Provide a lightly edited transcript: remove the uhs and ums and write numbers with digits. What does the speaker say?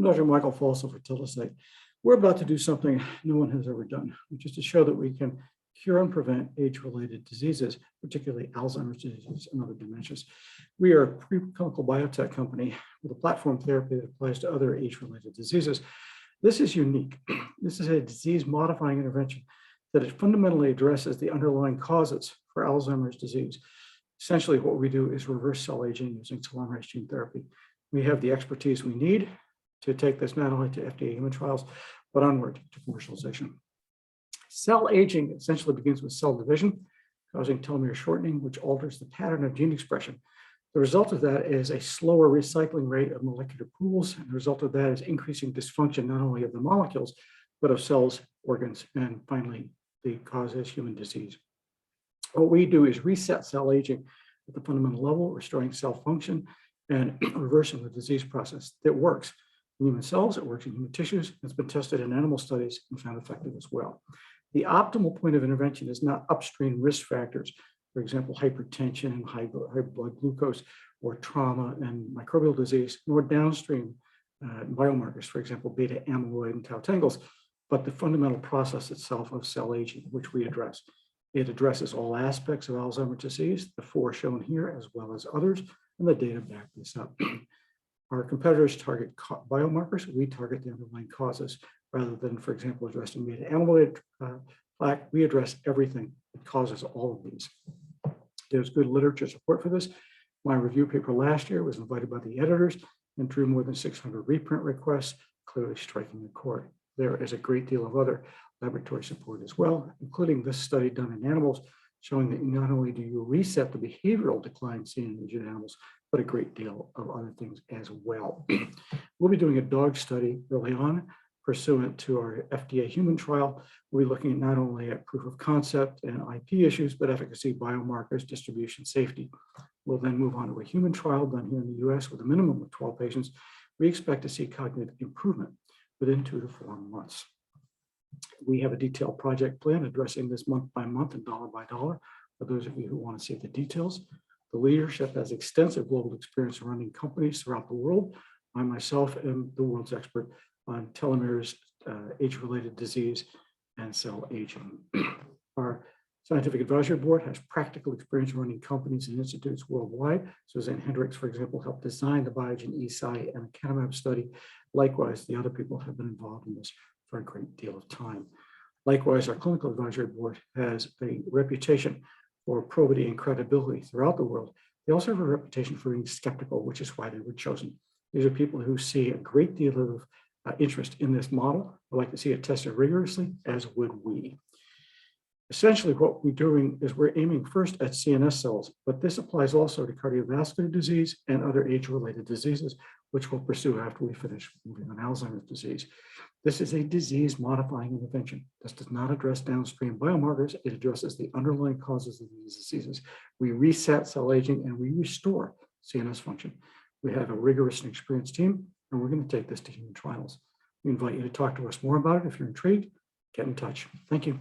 I'm Dr. Michael Falso for Telocyte. We're about to do something no one has ever done, which is to show that we can cure and prevent age-related diseases, particularly Alzheimer's disease and other dementias. We are a preclinical biotech company with a platform therapy that applies to other age-related diseases. This is unique. This is a disease-modifying intervention that it fundamentally addresses the underlying causes for Alzheimer's disease. Essentially, what we do is reverse cell aging using telomerase gene therapy. We have the expertise we need to take this not only to FDA human trials, but onward to commercialization. Cell aging essentially begins with cell division, causing telomere shortening, which alters the pattern of gene expression. The result of that is a slower recycling rate of molecular pools, and the result of that is increasing dysfunction not only of the molecules, but of cells, organs, and finally, the cause is human disease. What we do is reset cell aging at the fundamental level, restoring cell function and reversing the disease process that works in human cells, it works in human tissues. It's been tested in animal studies and found effective as well. The optimal point of intervention is not upstream risk factors, for example, hypertension and high blood glucose, or trauma and microbial disease, nor downstream biomarkers, for example, beta amyloid and tau tangles, but the fundamental process itself of cell aging, which we address. It addresses all aspects of Alzheimer's disease, the four shown here, as well as others, and the data back this up. Our competitors target biomarkers. We target the underlying causes rather than, for example, addressing beta amyloid plaque. We address everything that causes all of these. There's good literature support for this. My review paper last year was invited by the editors and drew more than 600 reprint requests, clearly striking the chord. There is a great deal of other laboratory support as well, including this study done in animals, showing that not only do you reset the behavioral decline seen in aged animals, but a great deal of other things as well. We'll be doing a dog study early on, pursuant to our FDA human trial. We'll be looking at not only at proof of concept and IP issues, but efficacy, biomarkers, distribution, safety. We'll then move on to a human trial done here in the US with a minimum of 12 patients. We expect to see cognitive improvement within 2 to 4 months. We have a detailed project plan addressing this month by month and dollar by dollar for those of you who want to see the details. The leadership has extensive global experience running companies throughout the world. I myself am the world's expert on telomeres, age-related disease, and cell aging. Our scientific advisory board has practical experience running companies and institutes worldwide. Suzanne Hendricks, for example, helped design the Biogen ESI and Acanumab study. Likewise, the other people have been involved in this for a great deal of time. Likewise, our clinical advisory board has a reputation for probity and credibility throughout the world. They also have a reputation for being skeptical, which is why they were chosen. These are people who see a great deal of interest in this model. I'd like to see it tested rigorously, as would we. Essentially, what we're doing is we're aiming first at CNS cells, but this applies also to cardiovascular disease and other age-related diseases, which we'll pursue after we finish moving on Alzheimer's disease. This is a disease-modifying intervention. This does not address downstream biomarkers. It addresses the underlying causes of these diseases. We reset cell aging and we restore CNS function. We have a rigorous and experienced team, and we're going to take this to human trials. We invite you to talk to us more about it. If you're intrigued, get in touch. Thank you.